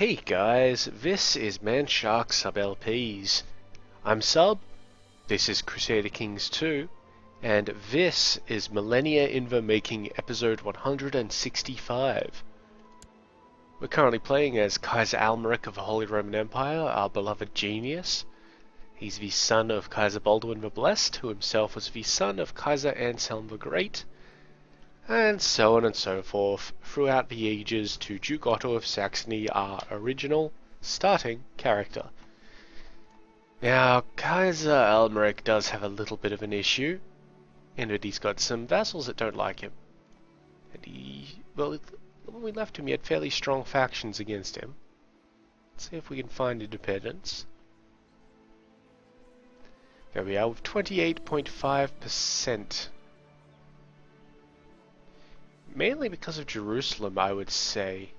Hey guys, this is Man Shark Sub LPs. I'm Sub, this is Crusader Kings II, and this is Millennia in the Making episode 165. We're currently playing as Kaiser Almeric of the Holy Roman Empire, our beloved genius. He's the son of Kaiser Baldwin the Blessed, who himself was the son of Kaiser Anselm the Great, and so on and so forth throughout the ages to Duke Otto of Saxony, our original starting character. Now, Kaiser Almeric does have a little bit of an issue, in that he's got some vassals that don't like him. And when we left him, he had fairly strong factions against him. Let's see if we can find independence. There we are, with 28.5%. Mainly because of Jerusalem, I would say.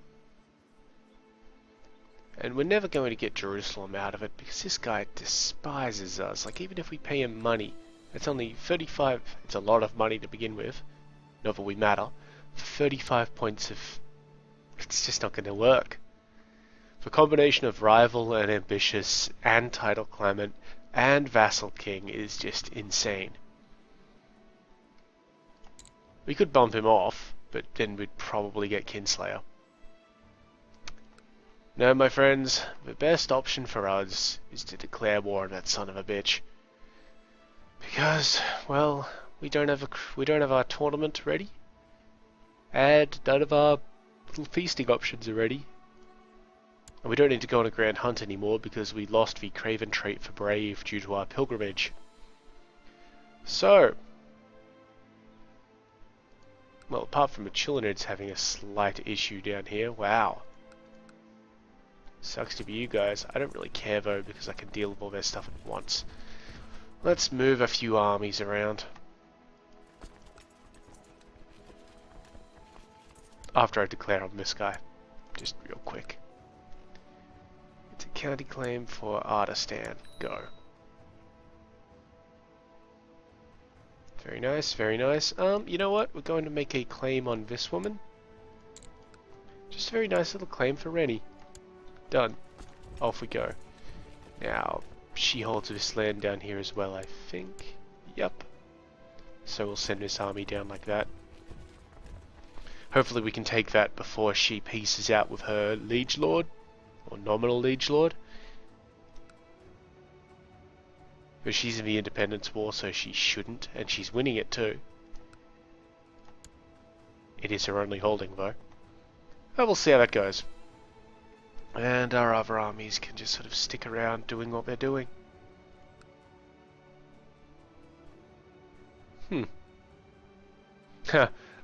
And we're never going to get Jerusalem out of it because this guy despises us. Like, even if we pay him money, it's only 35, it's a lot of money to begin with. Not that we matter. 35 points of... it's just not going to work. The combination of rival and ambitious and title claimant and vassal king is just insane. We could bump him off, but then we'd probably get Kinslayer. No, my friends, the best option for us is to declare war on that son of a bitch. Because, well, we don't have our tournament ready, and none of our little feasting options are ready. And we don't need to go on a grand hunt anymore because we lost the Craven trait for Brave due to our pilgrimage. So, well, apart from the Chillinids having a slight issue down here, wow. Sucks to be you guys. I don't really care though because I can deal with all their stuff at once. Let's move a few armies around. After I declare on this guy. Just real quick. It's a county claim for Ardistan. Go. Very nice, very nice. You know what? We're going to make a claim on this woman. Just a very nice little claim for Rennie. Done. Off we go. Now, she holds this land down here as well, I think. Yep. So we'll send this army down like that. Hopefully we can take that before she pieces out with her liege lord, or nominal liege lord. But she's in the independence war, so she shouldn't, and she's winning it too. It is her only holding though. But we'll see how that goes. And our other armies can just sort of stick around doing what they're doing.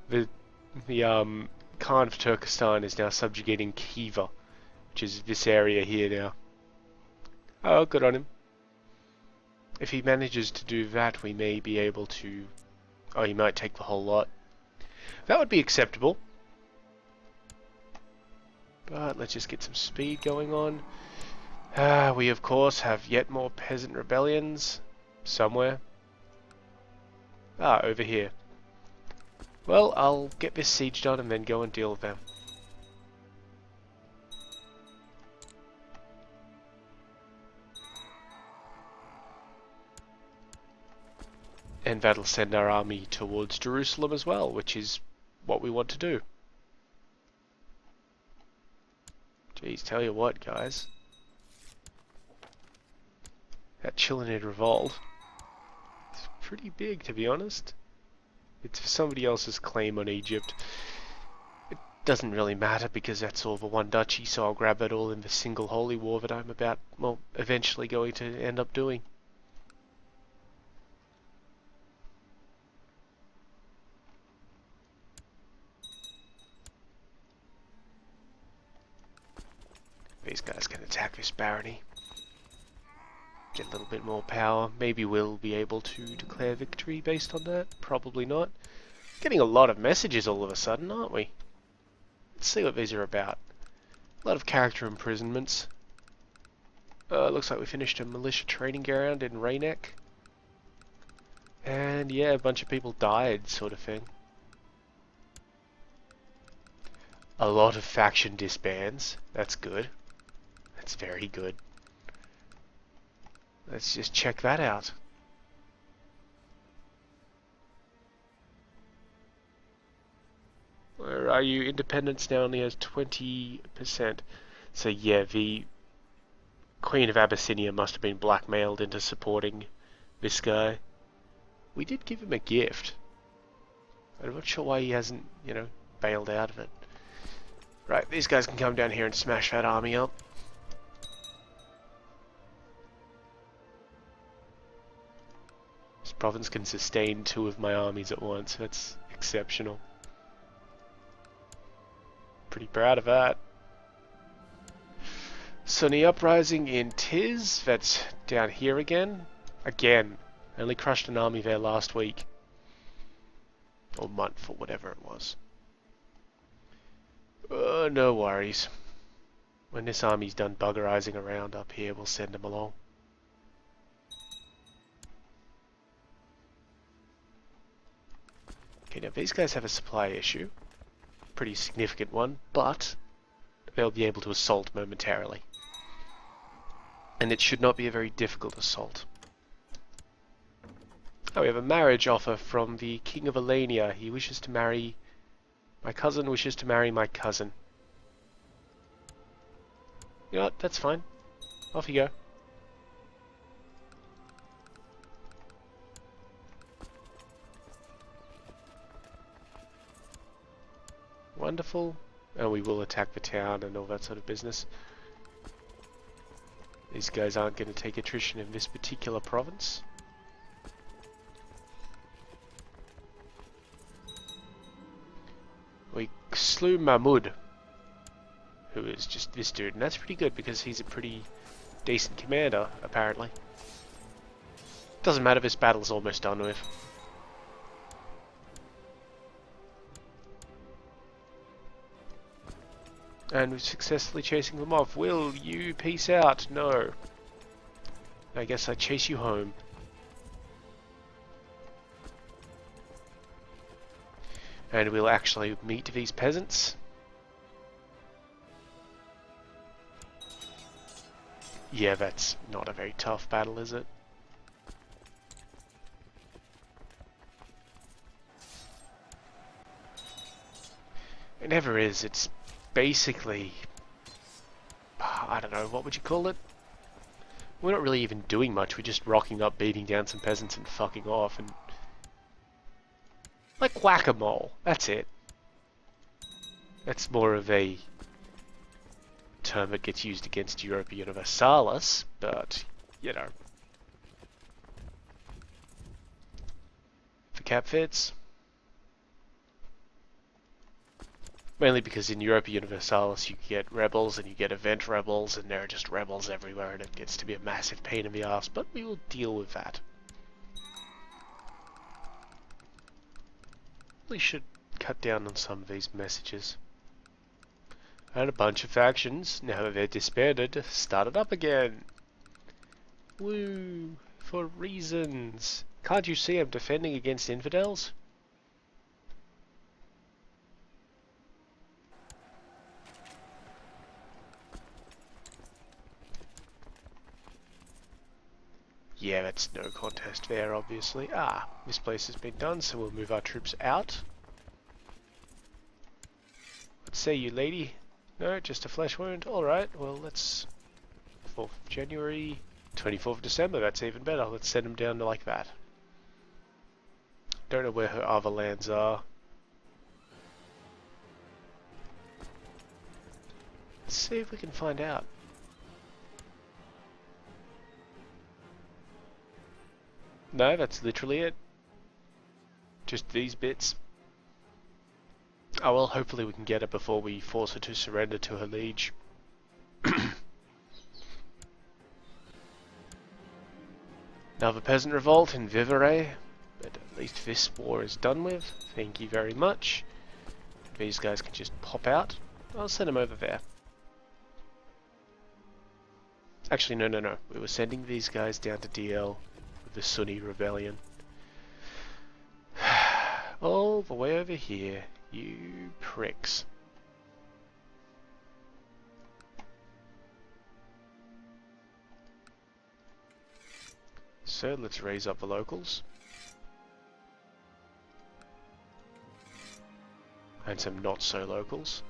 the Khan of Turkestan is now subjugating Khiva, which is this area here now. Oh, good on him. If he manages to do that, we may be able to... oh, he might take the whole lot. That would be acceptable. But let's just get some speed going on. We of course have yet more peasant rebellions. Somewhere. Over here. Well, I'll get this siege done and then go and deal with them. And that'll send our army towards Jerusalem as well, which is what we want to do. Jeez, tell you what, guys. That Chillinid revolt is pretty big, to be honest. It's for somebody else's claim on Egypt. It doesn't really matter because that's all the one duchy, so I'll grab that all in the single holy war that I'm about, well, eventually going to end up doing. These guys can attack this barony. Get a little bit more power. Maybe we'll be able to declare victory based on that. Probably not. Getting a lot of messages all of a sudden, aren't we? Let's see what these are about. A lot of character imprisonments. Looks like we finished a militia training ground in Raynek. And yeah, a bunch of people died, sort of thing. A lot of faction disbands. That's good. That's very good. Let's just check that out. Where are you? Independence now only has 20%. So yeah, the Queen of Abyssinia must have been blackmailed into supporting this guy. We did give him a gift. I'm not sure why he hasn't, you know, bailed out of it. Right, these guys can come down here and smash that army up. This province can sustain 2 of my armies at once. That's exceptional. Pretty proud of that. Sunny Uprising in Tiz. That's down here again. Again. Only crushed an army there last week. Or month, or whatever it was. No worries. When this army's done buggerizing around up here, we'll send them along. Okay, now these guys have a supply issue. Pretty significant one, but they'll be able to assault momentarily. And it should not be a very difficult assault. Oh, we have a marriage offer from the King of Millennia. He wishes to marry... My cousin wishes to marry my cousin. You know what? That's fine. Off you go. Wonderful. And we will attack the town and all that sort of business. These guys aren't going to take attrition in this particular province. We slew Mahmud, who is just this dude, and that's pretty good because he's a pretty decent commander, apparently. Doesn't matter, this battle's almost done with. And we're successfully chasing them off. Will you peace out? No. I guess I chase you home. And we'll actually meet these peasants. Yeah, that's not a very tough battle, is it? It never is. It's basically... I don't know, what would you call it? We're not really even doing much. We're just rocking up, beating down some peasants and fucking off. And like whack-a-mole. That's it. That's more of a term that gets used against Europa Universalis, but, you know. The cap fits. Mainly because in Europa Universalis you get rebels and you get event rebels, and there are just rebels everywhere, and it gets to be a massive pain in the ass, but we will deal with that. We should cut down on some of these messages. And a bunch of factions, now that they're disbanded, started up again. Woo! For reasons. Can't you see I'm defending against infidels? Yeah, that's no contest there, obviously. Ah, this place has been done, so we'll move our troops out. What say you, lady? No, just a flesh wound? Alright, well, let's... 4th of January, 24th of December, that's even better. Let's send them down to like that. Don't know where her other lands are. Let's see if we can find out. No, that's literally it. Just these bits. Oh well, hopefully we can get her before we force her to surrender to her liege. Another peasant revolt in Vivarais, but at least this war is done with. Thank you very much. These guys can just pop out. I'll send them over there. Actually, no. We were sending these guys down to DL with the Sunni rebellion. All the way over here, you pricks. So let's raise up the locals. And some not so locals.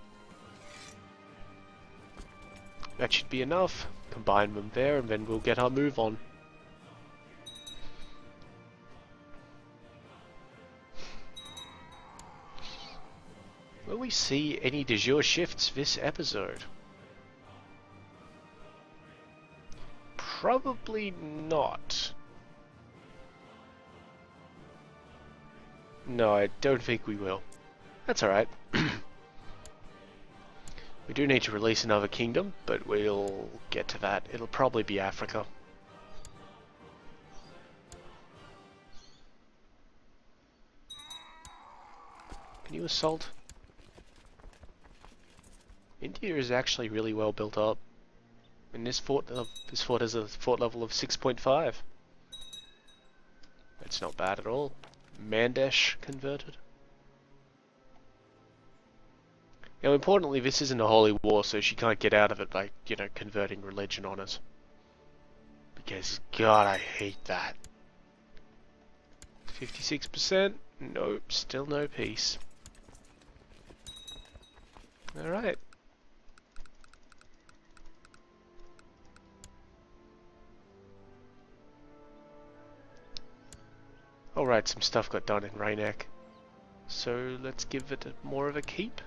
That should be enough. Combine them there and then we'll get our move on. Will we see any de jure shifts this episode? Probably not. No, I don't think we will. That's alright. We do need to release another kingdom, but we'll get to that. It'll probably be Africa. Can you assault? India is actually really well built up. And this fort has a fort level of 6.5. That's not bad at all. Mandesh converted. Now, importantly, this isn't a holy war, so she can't get out of it by, you know, converting religion on us. Because, God, I hate that. 56%? Nope, still no peace. Alright. Alright, some stuff got done in Rainek. So let's give it more of a keep.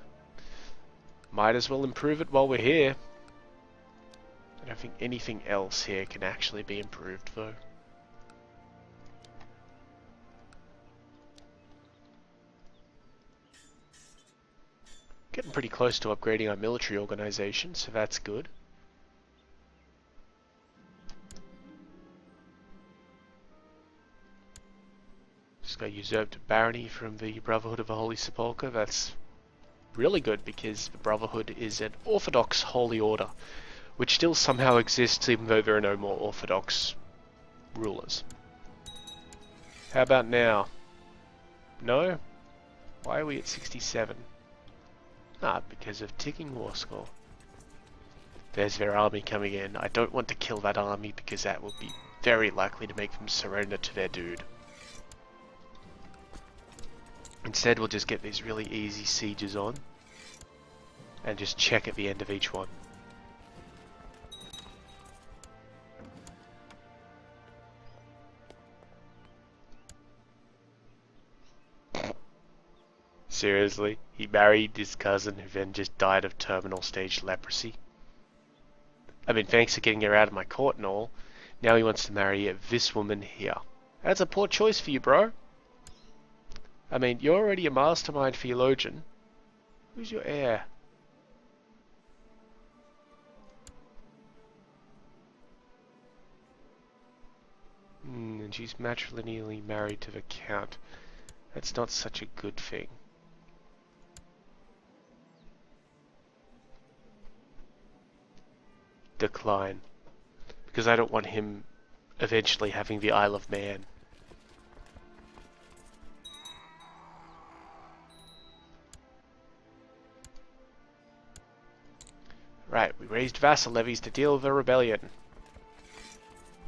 Might as well improve it while we're here. I don't think anything else here can actually be improved though. Getting pretty close to upgrading our military organization, so that's good. Just got usurped barony from the Brotherhood of the Holy Sepulchre. That's really good because the Brotherhood is an orthodox holy order, which still somehow exists even though there are no more orthodox rulers. How about now? No? Why are we at 67? Ah, because of ticking war score. There's their army coming in. I don't want to kill that army because that will be very likely to make them surrender to their dude. Instead, we'll just get these really easy sieges on and just check at the end of each one. Seriously? He married his cousin who then just died of terminal stage leprosy? I mean, thanks for getting her out of my court and all. Now he wants to marry this woman here. That's a poor choice for you, bro. I mean, you're already a mastermind theologian. Who's your heir? And she's matrilineally married to the Count. That's not such a good thing. Decline. Because I don't want him eventually having the Isle of Man. Right, we raised vassal levies to deal with a rebellion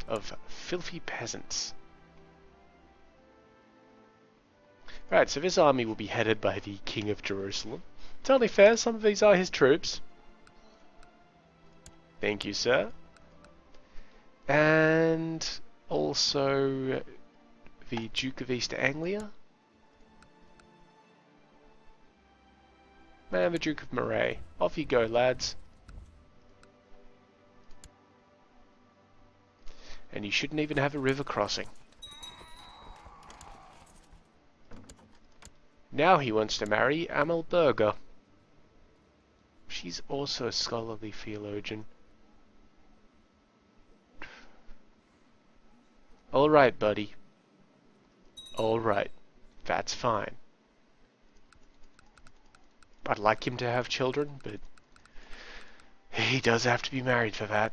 of filthy peasants. Right, so this army will be headed by the King of Jerusalem. It's only fair, some of these are his troops. Thank you, sir. And also the Duke of East Anglia. And the Duke of Moray. Off you go, lads. And you shouldn't even have a river crossing. Now he wants to marry Amalberga. She's also a scholarly theologian. Alright, buddy. Alright. That's fine. I'd like him to have children, but he does have to be married for that.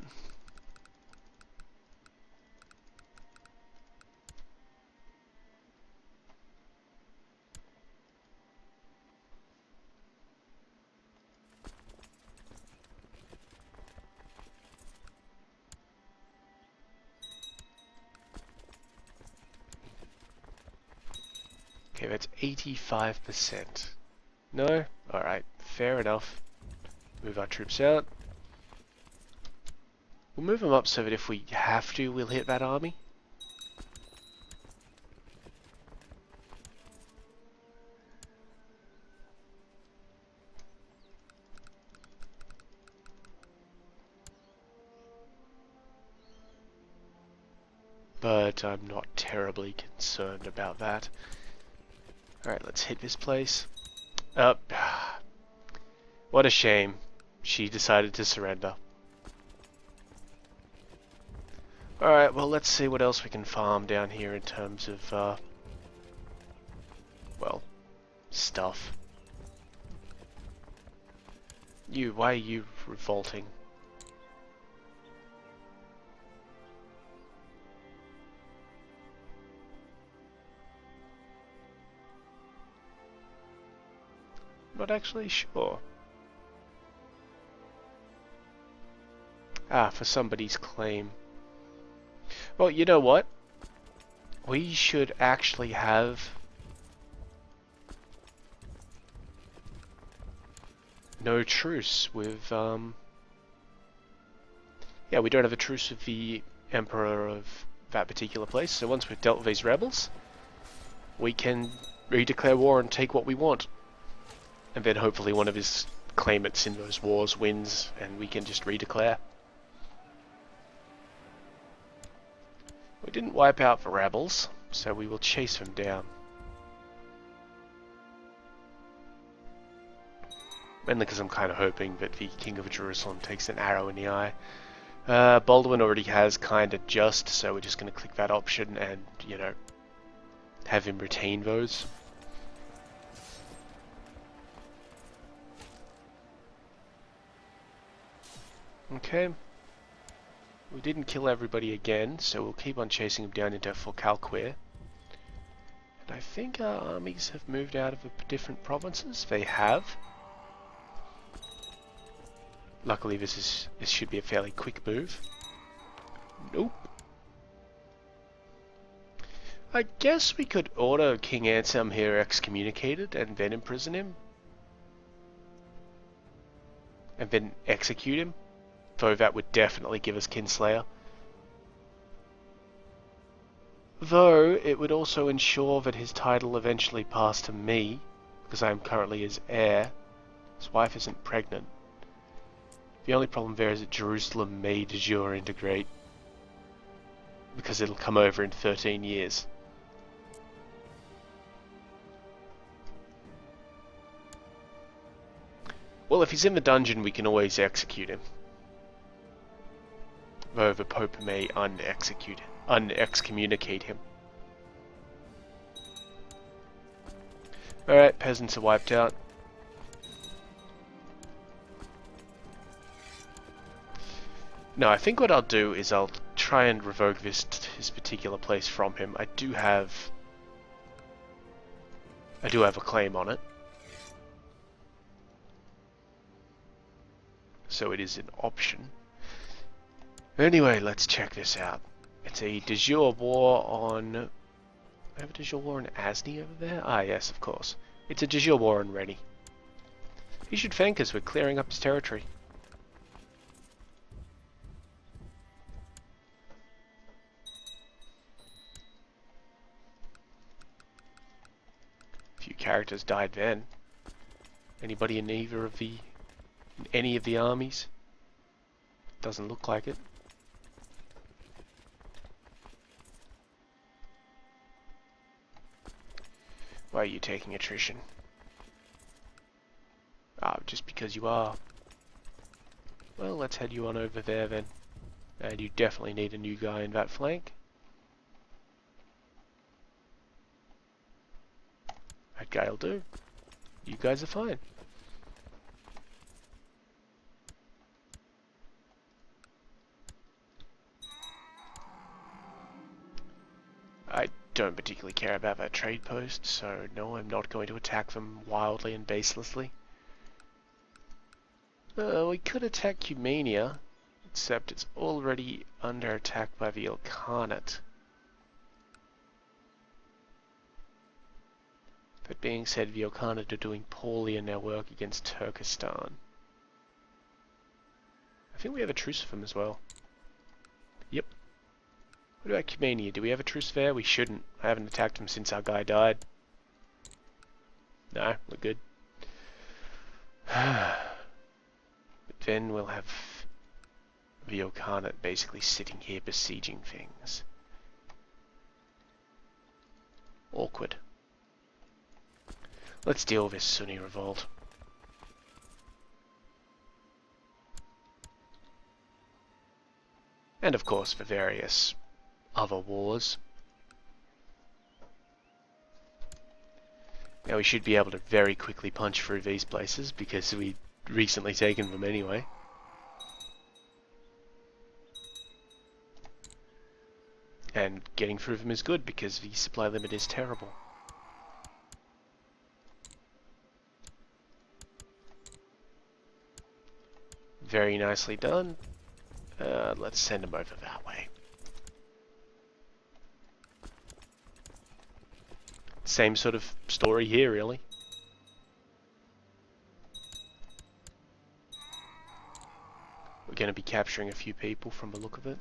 that's 85%. No? Alright, fair enough. Move our troops out. We'll move them up so that if we have to, we'll hit that army. But I'm not terribly concerned about that. Alright, let's hit this place. Up. What a shame. She decided to surrender. Alright, well, let's see what else we can farm down here in terms of, well, stuff. Why are you revolting? Not actually sure. Ah, for somebody's claim. Well, you know what? We should actually have no truce with, yeah, we don't have a truce with the Emperor of that particular place, so once we've dealt with these rebels, we can redeclare war and take what we want. And then hopefully one of his claimants in those wars wins, and we can just redeclare. We didn't wipe out the rebels, so we will chase them down. Mainly because I'm kind of hoping that the King of Jerusalem takes an arrow in the eye. Baldwin already has kind of just, so we're just going to click that option and, you know, have him retain those. Okay. We didn't kill everybody again, so we'll keep on chasing them down into Forcalquer. And I think our armies have moved out of the different provinces. They have. Luckily, this should be a fairly quick move. Nope. I guess we could order King Anselm here excommunicated and then imprison him. And then execute him. Though that would definitely give us Kinslayer. Though it would also ensure that his title eventually passed to me, because I am currently his heir. His wife isn't pregnant. The only problem there is that Jerusalem may de jure integrate, because it'll come over in 13 years. Well, if he's in the dungeon, we can always execute him. Though the Pope may excommunicate him. Alright, peasants are wiped out. No, I think what I'll do is I'll try and revoke this particular place from him. I do have a claim on it. So it is an option. Anyway, let's check this out. It's a de jure war on... I have a de jure war on Asni over there? Ah, yes, of course. It's a de jure war on Rennie. He should thank us. We're clearing up his territory. A few characters died then. Anybody in any of the armies? Doesn't look like it. Why are you taking attrition? Ah, just because you are. Well, let's head you on over there then. And you definitely need a new guy in that flank. That guy'll do. You guys are fine. I don't particularly care about that trade post, so no, I'm not going to attack them wildly and baselessly. We could attack Cumania, except it's already under attack by the Ilkhanate. That being said, the Ilkhanate are doing poorly in their work against Turkestan. I think we have a truce with them as well. Yep. What about Cumania? Do we have a truce there? We shouldn't. I haven't attacked them since our guy died. No, we're good. But then we'll have the Ilkhanate basically sitting here besieging things. Awkward. Let's deal with this Sunni revolt. And of course the various other wars. Now we should be able to very quickly punch through these places because we recently taken them anyway. And getting through them is good because the supply limit is terrible. Very nicely done. Let's send them over that way. Same sort of story here, really. We're going to be capturing a few people from the look of it.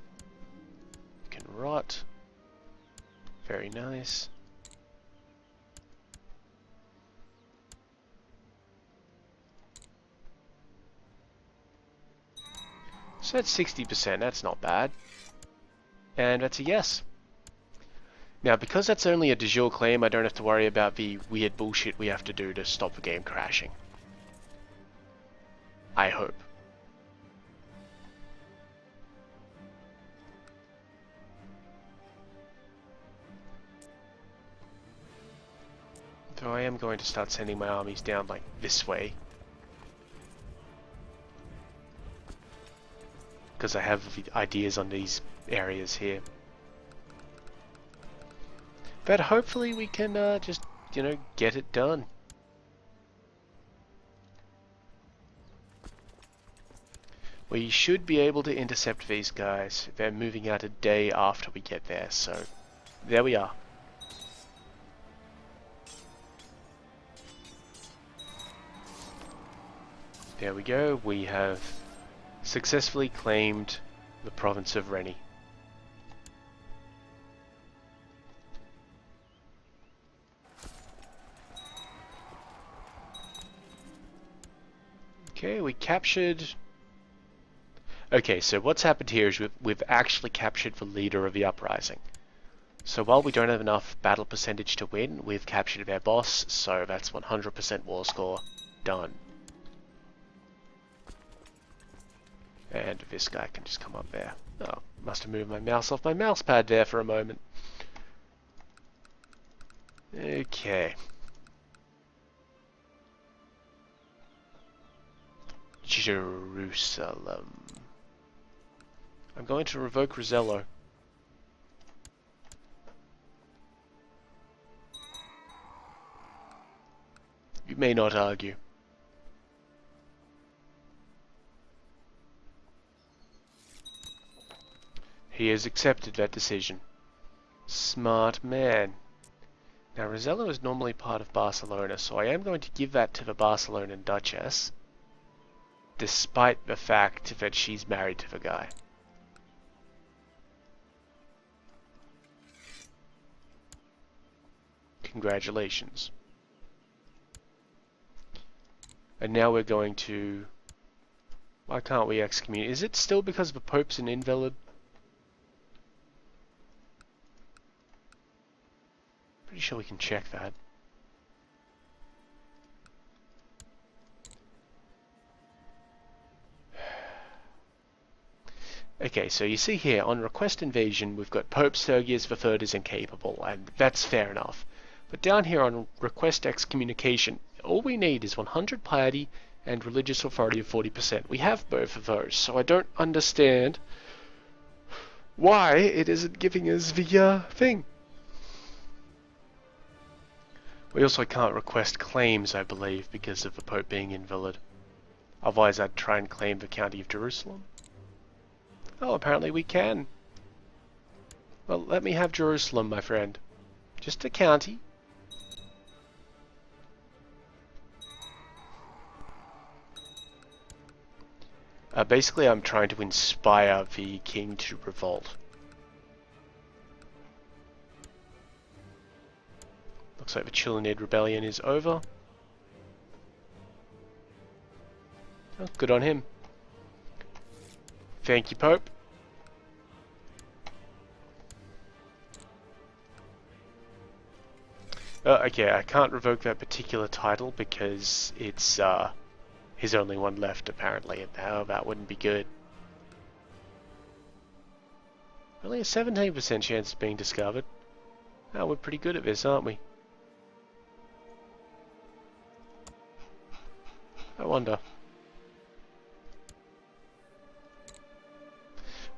You can rot. Very nice. So that's 60%, that's not bad. And that's a yes. Now, because that's only a de jure claim, I don't have to worry about the weird bullshit we have to do to stop the game crashing. I hope. Though I am going to start sending my armies down like this way. Because I have ideas on these areas here. But hopefully we can just, you know, get it done. We should be able to intercept these guys. They're moving out a day after we get there, so there we are. There we go, we have successfully claimed the province of Rennie. Okay, we captured... Okay, so what's happened here is we've actually captured the leader of the uprising. So while we don't have enough battle percentage to win, we've captured their boss, so that's 100% war score. Done. And this guy can just come up there. Oh, must have moved my mouse off my mouse pad there for a moment. Okay. Jerusalem. I'm going to revoke Rosello. You may not argue. He has accepted that decision. Smart man. Now Rosello is normally part of Barcelona, so I am going to give that to the Barcelonan Duchess, despite the fact that she's married to the guy. Congratulations. And now we're going to... Why can't we excommunicate? Is it still because the Pope's an invalid? Pretty sure we can check that. Okay, so you see here, on request invasion, we've got Pope Sergius III is incapable, and that's fair enough. But down here on request excommunication, all we need is 100 piety and religious authority of 40%. We have both of those, so I don't understand why it isn't giving us the thing. We also can't request claims, I believe, because of the Pope being invalid. Otherwise I'd try and claim the County of Jerusalem. Oh, apparently we can. Well, let me have Jerusalem, my friend. Just a county. Basically, I'm trying to inspire the king to revolt. Looks like the Chilean rebellion is over. Oh, good on him. Thank you, Pope. Okay, I can't revoke that particular title because it's his only one left apparently, and now that wouldn't be good. Only a 17% chance of being discovered. Oh, we're pretty good at this, aren't we? I wonder.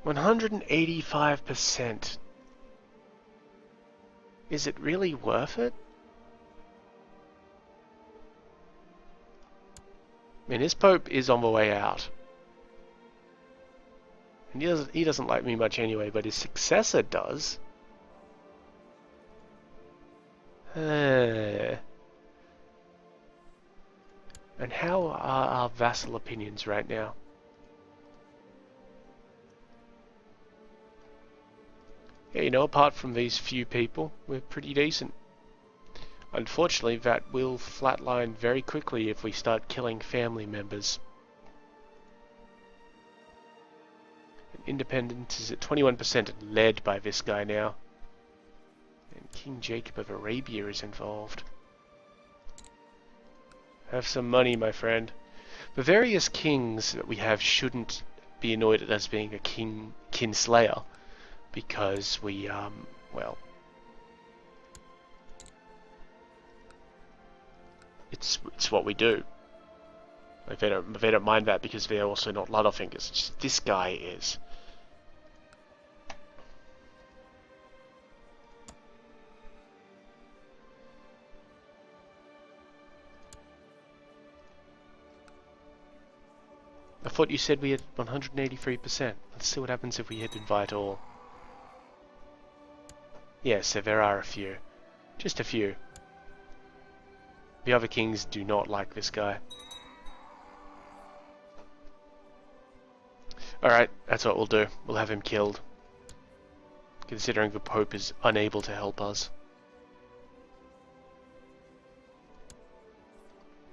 185%. Is it really worth it? I mean, his Pope is on the way out. And he doesn't like me much anyway, but his successor does. And how are our vassal opinions right now? Yeah, you know, apart from these few people, we're pretty decent. Unfortunately, that will flatline very quickly if we start killing family members. Independence is at 21% and led by this guy now. And King Jacob of Arabia is involved. Have some money, my friend. The various kings that we have shouldn't be annoyed at us being a kinslayer, because we, well, it's what we do. Like they don't mind that because they're also not Littlefinger. It's just this guy is. I thought you said we had 183%. Let's see what happens if we hit invite all. Yes, so there are a few. Just a few. The other kings do not like this guy. Alright, that's what we'll do. We'll have him killed. Considering the Pope is unable to help us.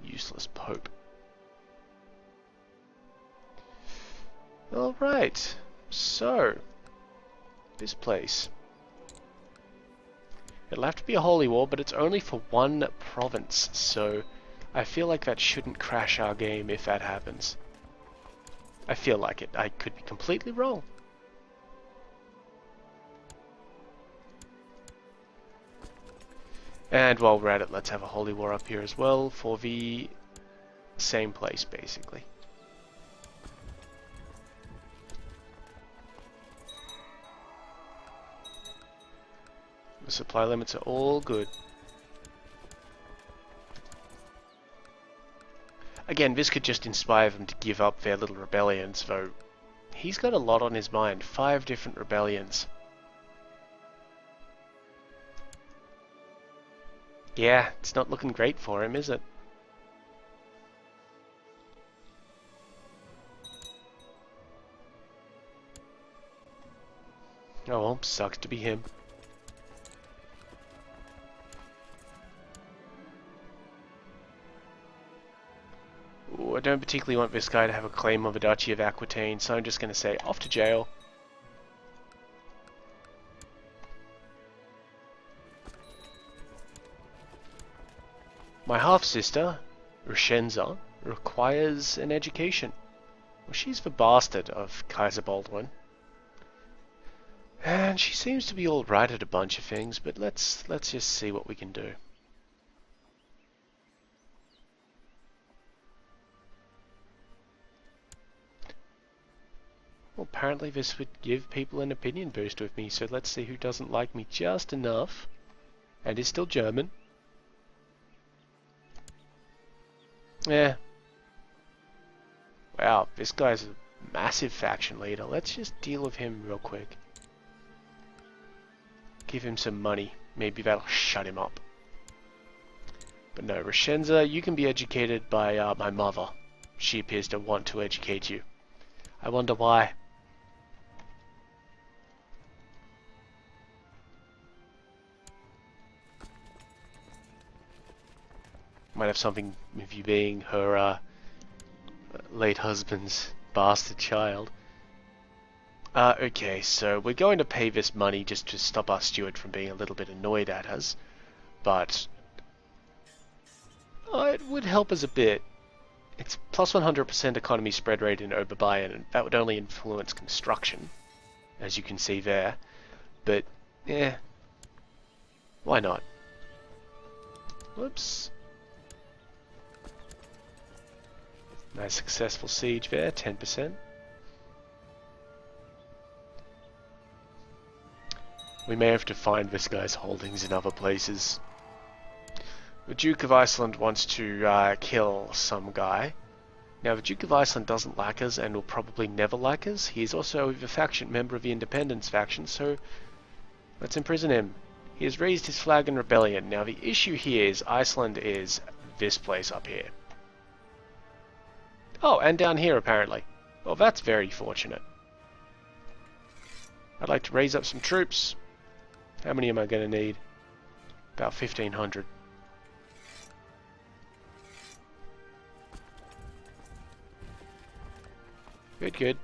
Useless Pope. Alright, so this place. It'll have to be a holy war, but it's only for one province, so I feel like that shouldn't crash our game if that happens. I feel like it. I could be completely wrong. And while we're at it, let's have a holy war up here as well for the same place, basically. The supply limits are all good. Again, this could just inspire them to give up their little rebellions, though he's got a lot on his mind. 5 different rebellions. Yeah, it's not looking great for him, is it? Oh well, sucks to be him. Ooh, I don't particularly want this guy to have a claim on the Duchy of Aquitaine, so I'm just going to say off to jail. My half-sister, Rishenza, requires an education. Well, she's the bastard of Kaiser Baldwin. And she seems to be alright at a bunch of things, but let's just see what we can do. Well, apparently this would give people an opinion boost with me, so let's see who doesn't like me just enough and is still German. Yeah. Wow, this guy's a massive faction leader. Let's just deal with him real quick. Give him some money. Maybe that'll shut him up. But no, Rishenza, you can be educated by my mother. She appears to want to educate you. I wonder why. Might have something with you being her late husband's bastard child. Okay, so we're going to pay this money just to stop our steward from being a little bit annoyed at us, but it would help us a bit. It's plus 100% economy spread rate in Oberbayern, and that would only influence construction, as you can see there. But, yeah, why not? Whoops. Nice successful siege there, 10%. We may have to find this guy's holdings in other places. The Duke of Iceland wants to kill some guy. Now, the Duke of Iceland doesn't like us and will probably never like us. He is also a member of the Independence faction, so let's imprison him. He has raised his flag in rebellion. Now, the issue here is Iceland is this place up here. Oh, and down here, apparently. Well, that's very fortunate. I'd like to raise up some troops. How many am I going to need? About 1,500. Good, good.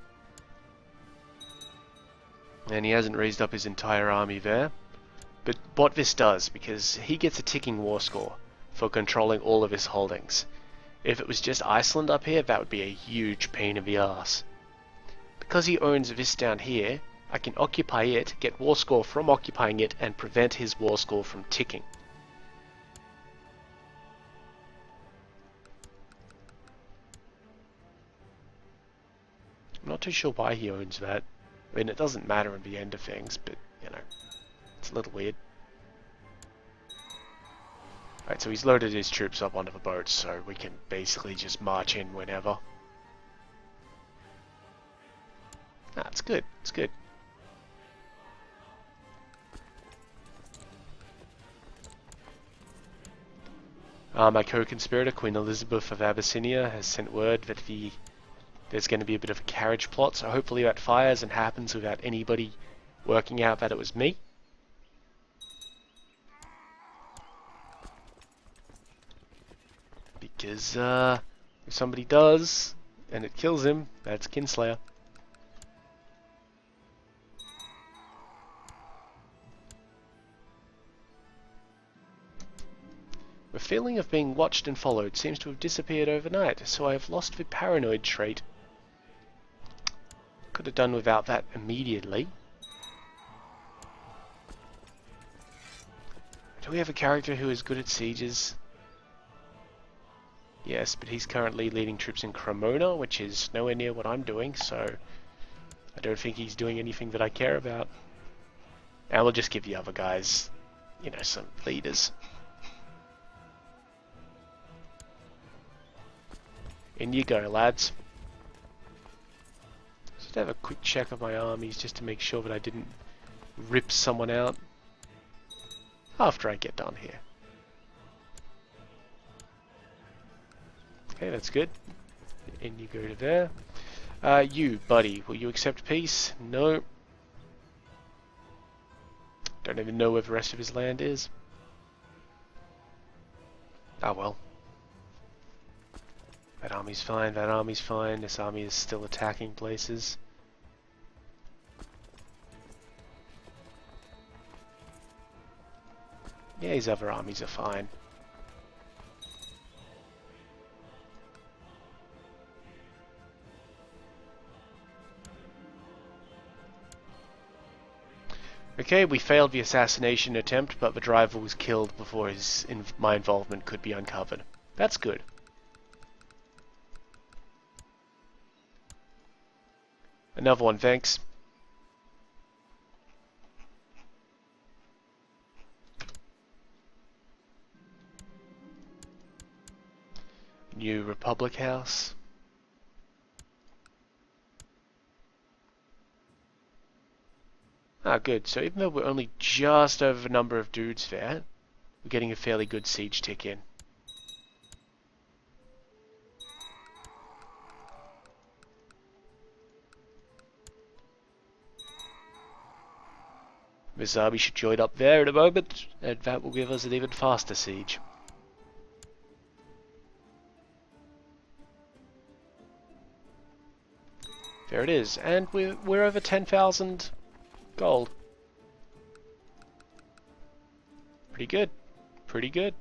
And he hasn't raised up his entire army there. But what this does, because he gets a ticking war score for controlling all of his holdings. If it was just Iceland up here, that would be a huge pain in the ass. Because he owns this down here, I can occupy it, get war score from occupying it, and prevent his war score from ticking. I'm not too sure why he owns that. I mean, it doesn't matter in the end of things, but, you know, it's a little weird. Alright, so he's loaded his troops up onto the boats, so we can basically just march in whenever. Ah, it's good, it's good. My co-conspirator, Queen Elizabeth of Abyssinia, has sent word that there's going to be a bit of a carriage plot, so hopefully that fires and happens without anybody working out that it was me. Because, if somebody does, and it kills him, that's Kinslayer. The feeling of being watched and followed seems to have disappeared overnight, so I have lost the paranoid trait. Could have done without that immediately. Do we have a character who is good at sieges? Yes, but he's currently leading troops in Cremona, which is nowhere near what I'm doing, so I don't think he's doing anything that I care about. And we'll just give the other guys, you know, some leaders. In you go, lads. Just have a quick check of my armies just to make sure that I didn't rip someone out after I get done here. Okay, that's good. In you go to there. You, buddy, will you accept peace? No. Don't even know where the rest of his land is. Ah well. That army's fine, that army's fine. This army is still attacking places. Yeah, his other armies are fine. Okay, we failed the assassination attempt, but the driver was killed before my involvement could be uncovered. That's good. Another one, thanks. New Republic House. Ah, good. So even though we're only just over the number of dudes there, we're getting a fairly good siege tick in. This army should join up there in a moment, and that will give us an even faster siege. There it is, and we're over 10,000 gold. Pretty good. Pretty good.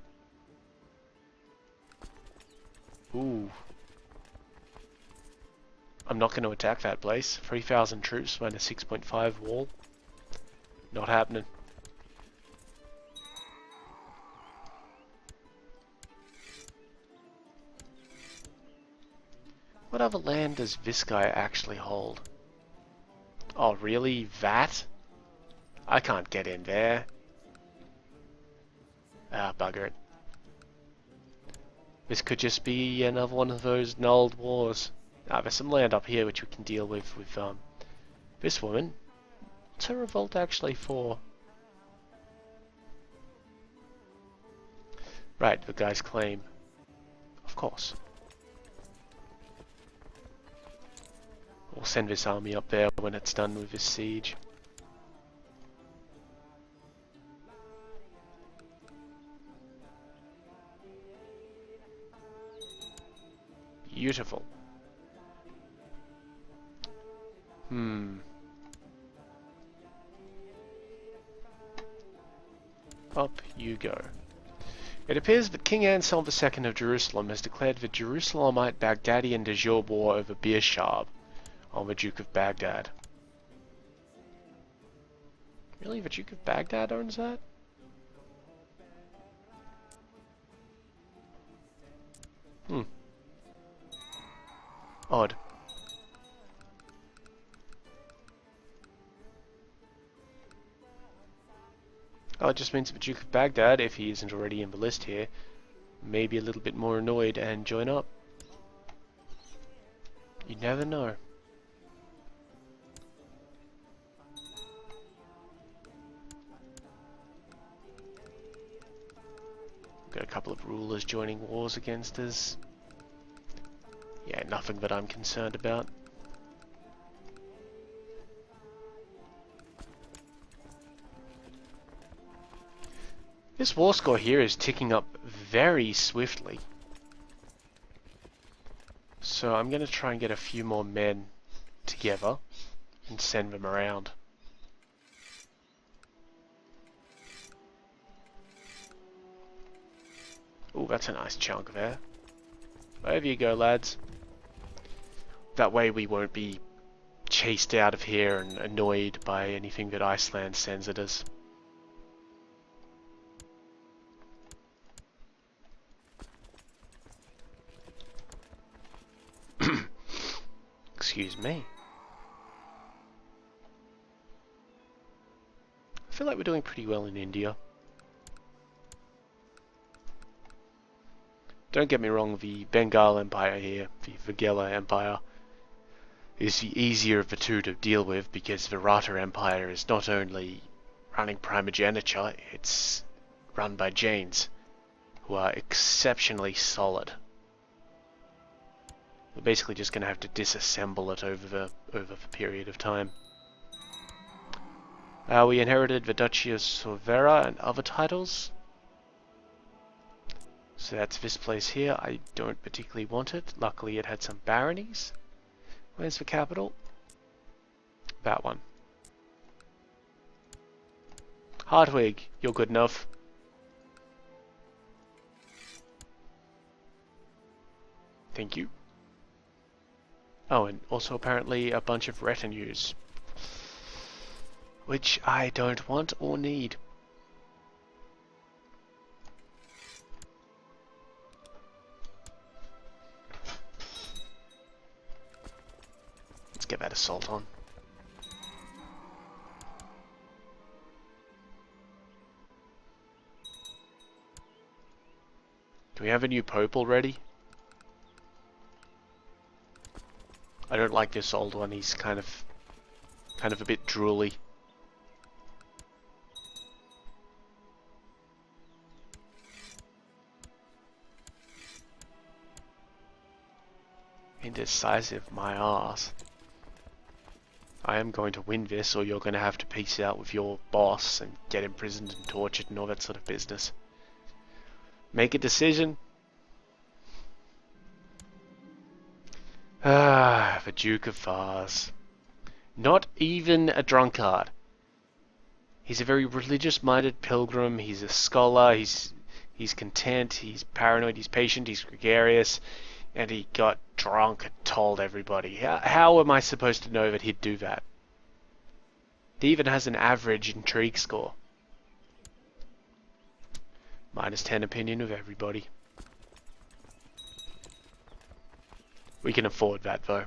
Ooh. I'm not going to attack that place. 3,000 troops minus 6.5 wall. Not happening. What other land does this guy actually hold? Oh, really? That? I can't get in there. Ah, bugger it. This could just be another one of those nulled wars. Ah, there's some land up here which we can deal with this woman. What's her revolt actually for? Right, the guy's claim. Of course. We'll send this army up there when it's done with this siege. Beautiful. Up you go. It appears that King Anselm II of Jerusalem has declared the Jerusalemite Baghdadian de jure war over Beershab on the Duke of Baghdad. Really? The Duke of Baghdad owns that? Odd. Oh, it just means the Duke of Baghdad, if he isn't already in the list here, may be a little bit more annoyed and join up. You never know. Got a couple of rulers joining wars against us. Yeah, nothing that I'm concerned about. This war score here is ticking up very swiftly. So I'm going to try and get a few more men together and send them around. Oh, that's a nice chunk there. Over you go, lads. That way we won't be chased out of here and annoyed by anything that Iceland sends at us. Excuse me. I feel like we're doing pretty well in India. Don't get me wrong, the Bengal Empire here, the Vagela Empire, is the easier of the two to deal with because the Rata Empire is not only running primogeniture, it's run by Jains, who are exceptionally solid. We're basically just going to have to disassemble it over the period of time. We inherited the Duchy of Cervera and other titles. So that's this place here. I don't particularly want it. Luckily it had some baronies. Where's the capital? That one. Hardwig, you're good enough. Thank you. Oh, and also apparently a bunch of retinues. Which I don't want or need. Let's get that assault on. Do we have a new pope already? I don't like this old one. He's kind of a bit drooly. Indecisive, my arse. I am going to win this, or you're going to have to peace out with your boss and get imprisoned and tortured and all that sort of business. Make a decision. Ah, the Duke of Vars. Not even a drunkard. He's a very religious-minded pilgrim. He's a scholar. He's content. He's paranoid. He's patient. He's gregarious. And he got drunk and told everybody. How am I supposed to know that he'd do that? He even has an average intrigue score. -10 opinion of everybody. We can afford that though.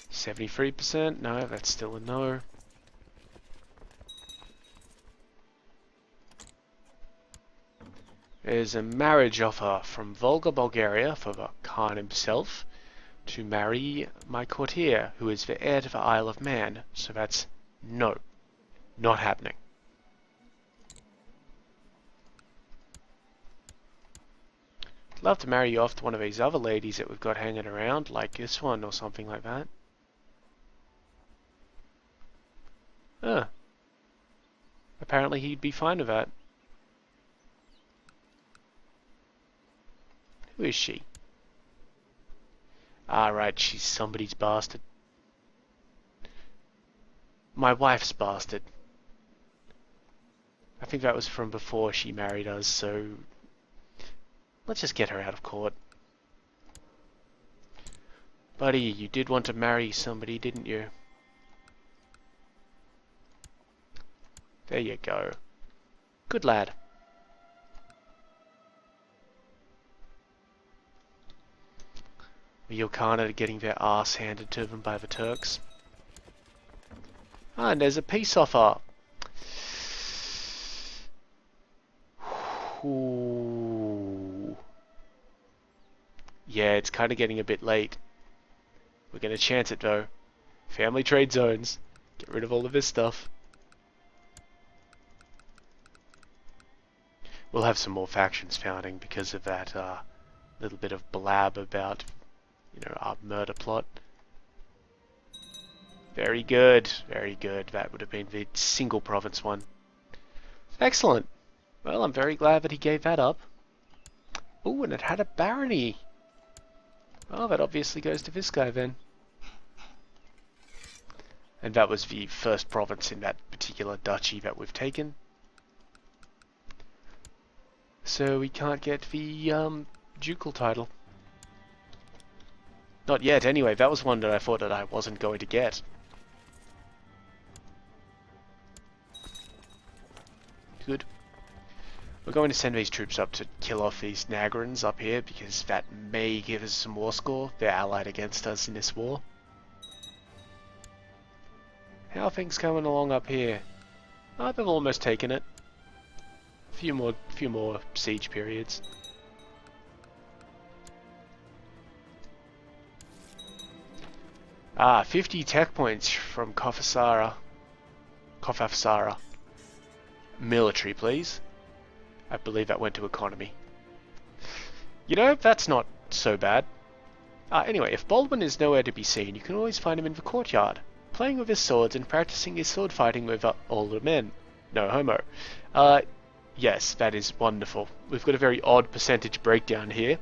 73%? No, that's still a no. There's a marriage offer from Volga, Bulgaria for the Khan himself to marry my courtier, who is the heir to the Isle of Man. So that's no. Not happening. I'd love to marry you off to one of these other ladies that we've got hanging around, like this one or something like that. Apparently he'd be fine with that. Who is she? Ah, right, she's somebody's bastard. My wife's bastard. I think that was from before she married us, so let's just get her out of court. Buddy, you did want to marry somebody, didn't you? There you go. Good lad. The Yokana are getting their arse handed to them by the Turks. Ah, and there's a peace offer. Ooh. Yeah, it's kind of getting a bit late. We're going to chance it though. Family trade zones. Get rid of all of this stuff. We'll have some more factions founding because of that little bit of blab about, you know, our murder plot. Very good, very good. That would have been the single province one. Excellent. Well, I'm very glad that he gave that up. Oh, and it had a barony. Oh, that obviously goes to this guy then. And that was the first province in that particular duchy that we've taken. So we can't get the ducal title. Not yet, anyway. That was one that I thought that I wasn't going to get. Good. We're going to send these troops up to kill off these Nagarans up here, because that may give us some war score. They're allied against us in this war. How are things coming along up here? Oh, they've almost taken it. Few more siege periods. Ah, 50 tech points from Kofasara. Military, please. I believe that went to economy. You know, that's not so bad. Anyway, if Baldwin is nowhere to be seen, you can always find him in the courtyard, playing with his swords and practicing his sword fighting with older men. No homo. Yes, that is wonderful. We've got a very odd percentage breakdown here.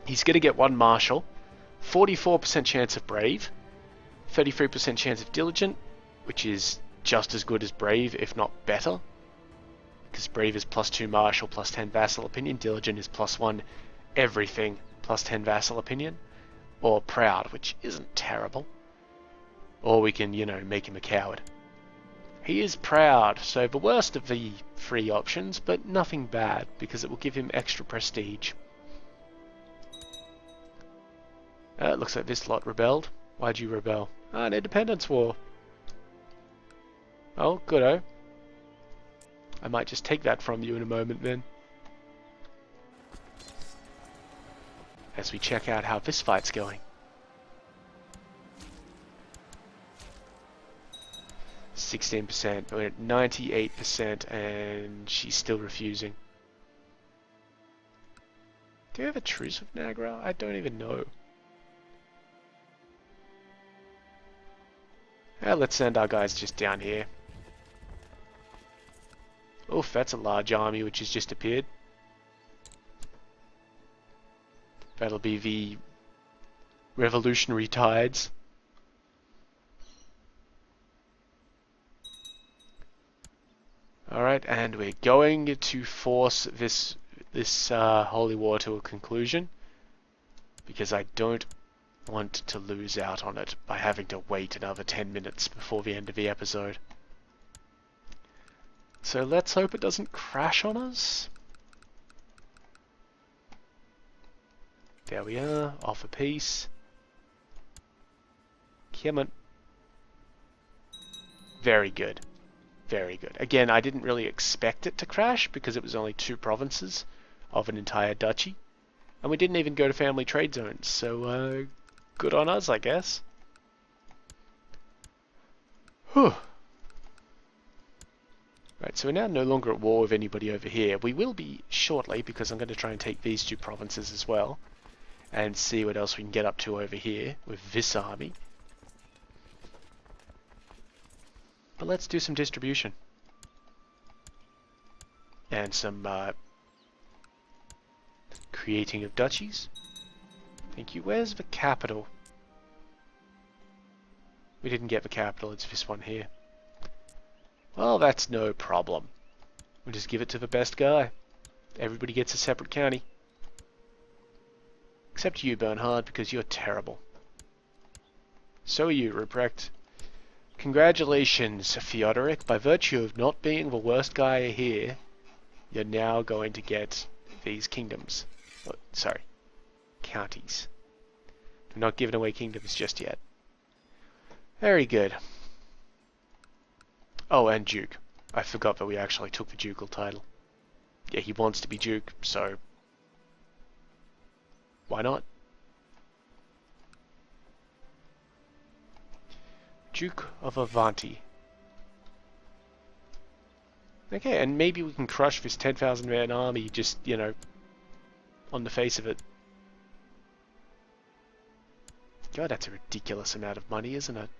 He's going to get 1 martial, 44% chance of brave, 33% chance of diligent, which is just as good as brave, if not better. Because brave is +2 martial, +10 vassal opinion. Diligent is +1 everything, +10 vassal opinion. Or proud, which isn't terrible. Or we can, you know, make him a coward. He is proud, so the worst of the 3 options, but nothing bad, because it will give him extra prestige. It looks like this lot rebelled. Why'd you rebel? An independence war. Oh, good-o. I might just take that from you in a moment then. As we check out how this fight's going. 16%, we're at 98%, and she's still refusing. Do you have a truce with Nagra? I don't even know. Let's send our guys just down here. Oof, that's a large army which has just appeared. That'll be the revolutionary tides. Alright, and we're going to force this holy war to a conclusion, because I don't want to lose out on it by having to wait another 10 minutes before the end of the episode. So let's hope it doesn't crash on us. There we are, offer peace. Come on. Very good. Very good. Again, I didn't really expect it to crash because it was only 2 provinces of an entire duchy. And we didn't even go to family trade zones, so good on us, I guess. Whew. Right, so we're now no longer at war with anybody over here. We will be shortly, because I'm going to try and take these 2 provinces as well, and see what else we can get up to over here with this army. But let's do some distribution. And some creating of duchies. Thank you. Where's the capital? We didn't get the capital, it's this one here. Well, that's no problem. We'll just give it to the best guy. Everybody gets a separate county. Except you, Bernhard, because you're terrible. So are you, Ruprecht. Congratulations, Theodoric. By virtue of not being the worst guy here, you're now going to get these kingdoms. Oh, sorry, counties. I'm not giving away kingdoms just yet. Very good. Oh, and Duke. I forgot that we actually took the ducal title. Yeah, he wants to be Duke, so why not? Duke of Avanti. Okay, and maybe we can crush this 10,000 man army just, you know, on the face of it. God, that's a ridiculous amount of money, isn't it?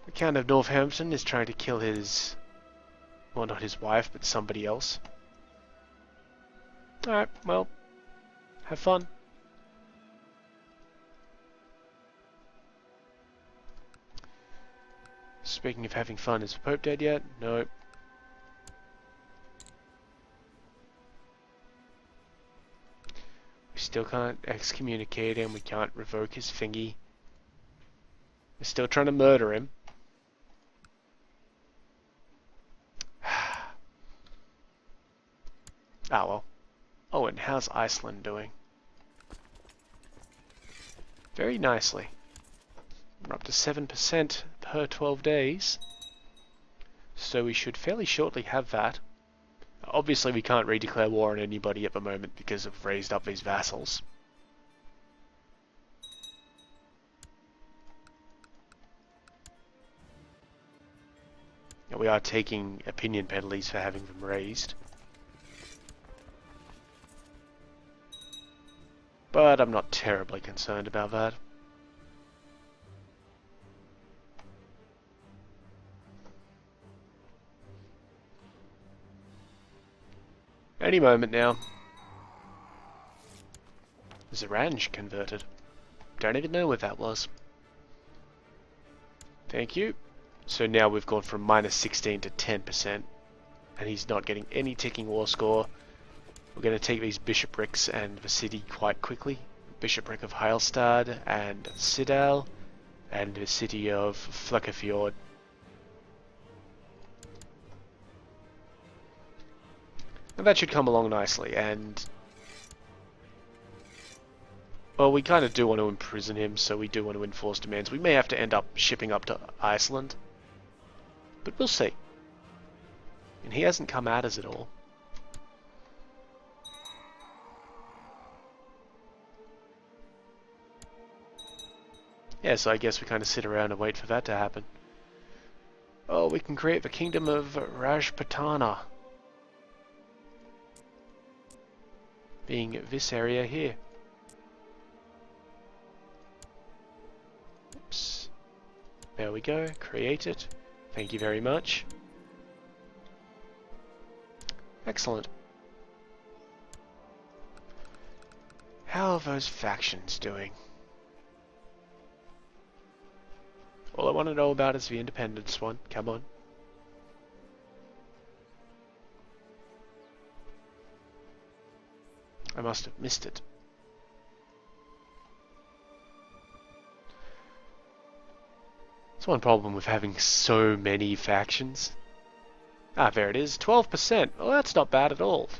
The Count of Northampton is trying to kill his... well, not his wife, but somebody else. Alright, well, have fun. Speaking of having fun, is the Pope dead yet? No. We still can't excommunicate him, we can't revoke his thingy. We're still trying to murder him. Ah well. Oh, and how's Iceland doing? Very nicely. We're up to 7% per 12 days. So we should fairly shortly have that. Obviously we can't redeclare war on anybody at the moment because I've raised up these vassals. And we are taking opinion penalties for having them raised. But I'm not terribly concerned about that. Any moment now. Zaranj converted. Don't even know what that was. Thank you. So now we've gone from -16 to 10%. And he's not getting any ticking war score. We're going to take these bishoprics and the city quite quickly. Bishopric of Heilstad and Sidal. And the city of Flekkefjord. And that should come along nicely, and... well, we kind of do want to imprison him, so we do want to enforce demands. We may have to end up shipping up to Iceland. But we'll see. And he hasn't come at us at all. Yeah, so I guess we kind of sit around and wait for that to happen. Oh, we can create the Kingdom of Rajputana. Being this area here. Oops. There we go. Create it. Thank you very much. Excellent. How are those factions doing? All I want to know about is the independence one. Come on. I must have missed it. That's one problem with having so many factions. Ah, there it is. 12%. Oh, that's not bad at all.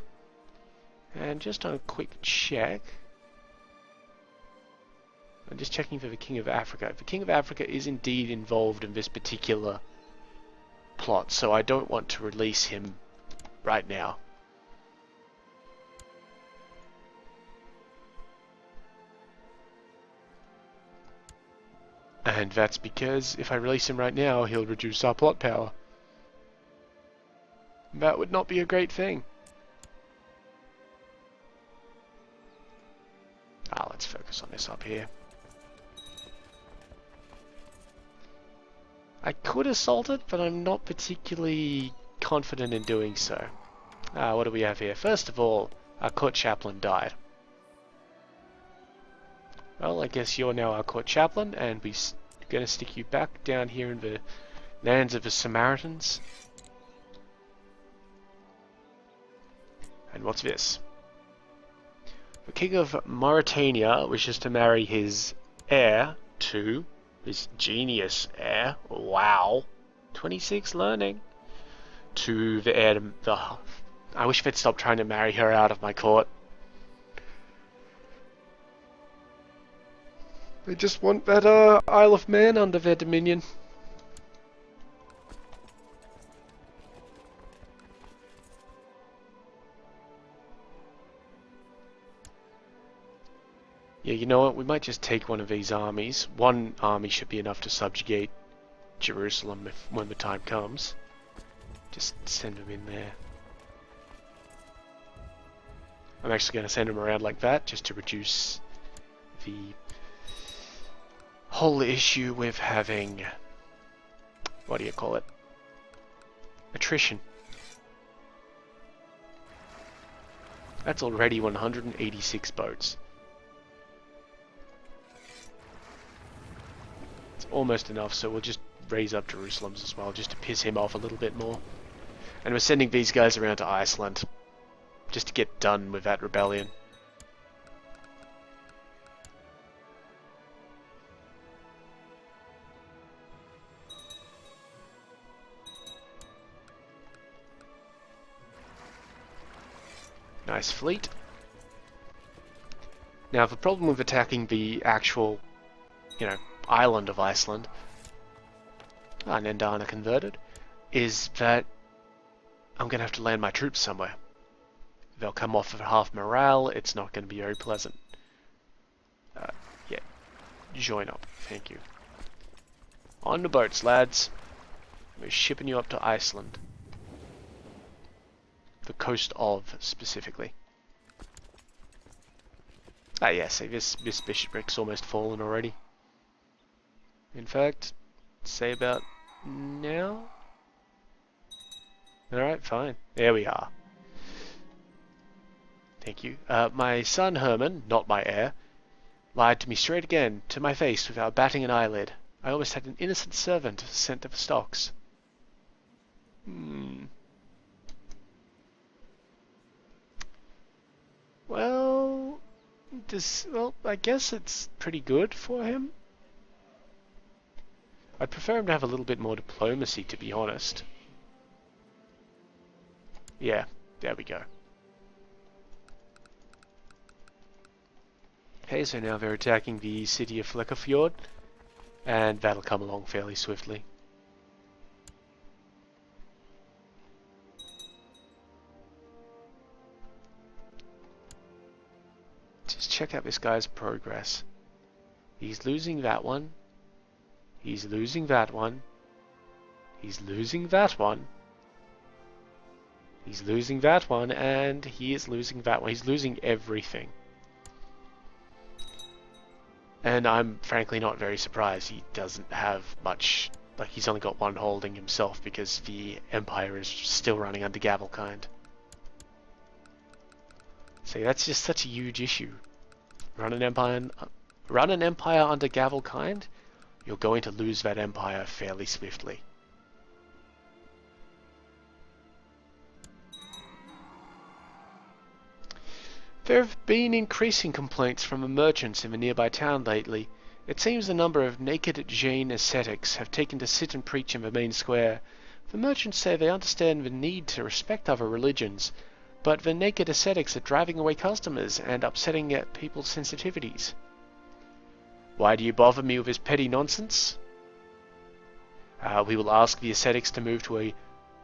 And just on a quick check. I'm just checking for the King of Africa. The King of Africa is indeed involved in this particular plot, so I don't want to release him right now. And that's because if I release him right now, he'll reduce our plot power. That would not be a great thing. Ah, let's focus on this up here. I could assault it, but I'm not particularly confident in doing so. What do we have here? First of all, our court chaplain died. Well, I guess you're now our court chaplain, and we're going to stick you back down here in the lands of the Samaritans. And what's this? The King of Mauritania wishes to marry his heir to his genius heir. Wow. 26 learning. To the heir to the... I wish they'd stop trying to marry her out of my court. They just want that Isle of Man under their dominion. Yeah, you know what? We might just take one of these armies. One army should be enough to subjugate Jerusalem when the time comes. Just send them in there. I'm actually going to send them around like that, just to reduce the whole issue with having... what do you call it? Attrition. That's already 186 boats. Almost enough, so we'll just raise up Jerusalem's as well, just to piss him off a little bit more. And we're sending these guys around to Iceland, just to get done with that rebellion. Nice fleet. Now, the problem with attacking the actual, island of Iceland, Nendana converted, is that I'm going to have to land my troops somewhere. They'll come off of half morale, it's not going to be very pleasant. Yeah, join up, thank you. On the boats, lads. We're shipping you up to Iceland. The coast of, specifically. Yeah, see, this bishopric's almost fallen already. In fact, say about now? Alright, fine. There we are. Thank you. My son Herman, not my heir, lied to me straight again, to my face, without batting an eyelid. I almost had an innocent servant sent to the stocks. Well, I guess it's pretty good for him. I'd prefer him to have a little bit more diplomacy, to be honest. Yeah, there we go. Okay, so now they're attacking the city of Flekkefjord, and that'll come along fairly swiftly. Just check out this guy's progress. He's losing that one. He's losing that one. He's losing that one. He's losing that one, and he is losing that one. He's losing everything. And I'm frankly not very surprised. He doesn't have much, like he's only got one holding himself because the Empire is still running under Gavelkind. See, that's just such a huge issue. Run an empire under Gavelkind, you're going to lose that empire fairly swiftly. There have been increasing complaints from the merchants in the nearby town lately. It seems a number of naked Jain ascetics have taken to sit and preach in the main square. The merchants say they understand the need to respect other religions, but the naked ascetics are driving away customers and upsetting people's sensitivities. Why do you bother me with this petty nonsense? We will ask the ascetics to move to a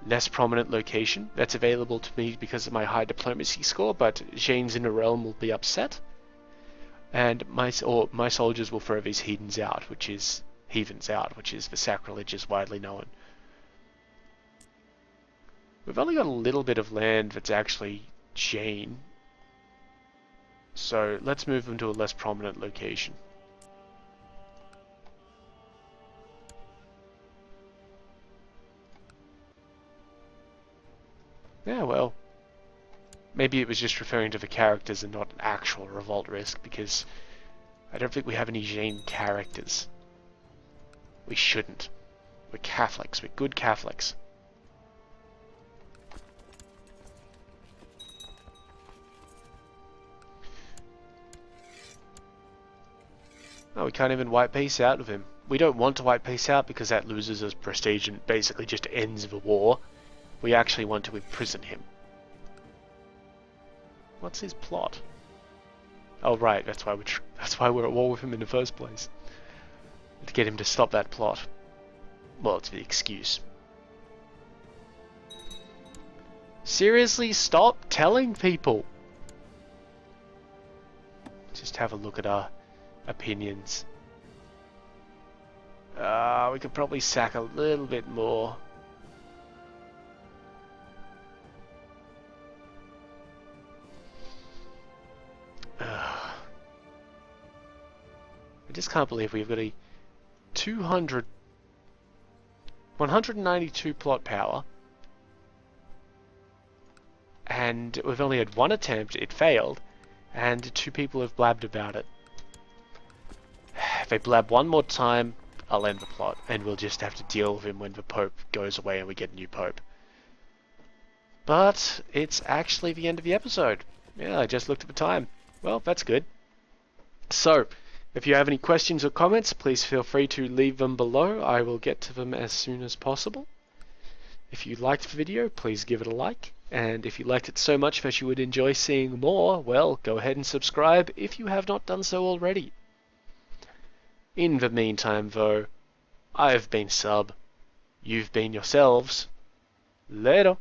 less prominent location that's available to me because of my high diplomacy score, but Jains in the realm will be upset, and my soldiers will throw these heathens out, which is the sacrilege is widely known. We've only got a little bit of land that's actually Jain, so let's move them to a less prominent location. Yeah, well, maybe it was just referring to the characters and not an actual revolt risk, because I don't think we have any Jain characters. We shouldn't. We're Catholics. We're good Catholics. No, we can't even wipe peace out of him. We don't want to wipe peace out because that loses us prestige and basically just ends the war. We actually want to imprison him. What's his plot? Oh right, that's why we're at war with him in the first place. To get him to stop that plot. Well, it's the excuse. Seriously, stop telling people. Just have a look at our opinions. We could probably sack a little bit more. I just can't believe we've got a 192 plot power, and we've only had one attempt, it failed, and 2 people have blabbed about it. If they blab one more time, I'll end the plot, and we'll just have to deal with him when the Pope goes away and we get a new Pope. But it's actually the end of the episode. Yeah, I just looked at the time. Well, that's good. So, if you have any questions or comments, please feel free to leave them below. I will get to them as soon as possible. If you liked the video, please give it a like. And if you liked it so much that you would enjoy seeing more, well, go ahead and subscribe if you have not done so already. In the meantime, though, I've been Sub. You've been yourselves. Later.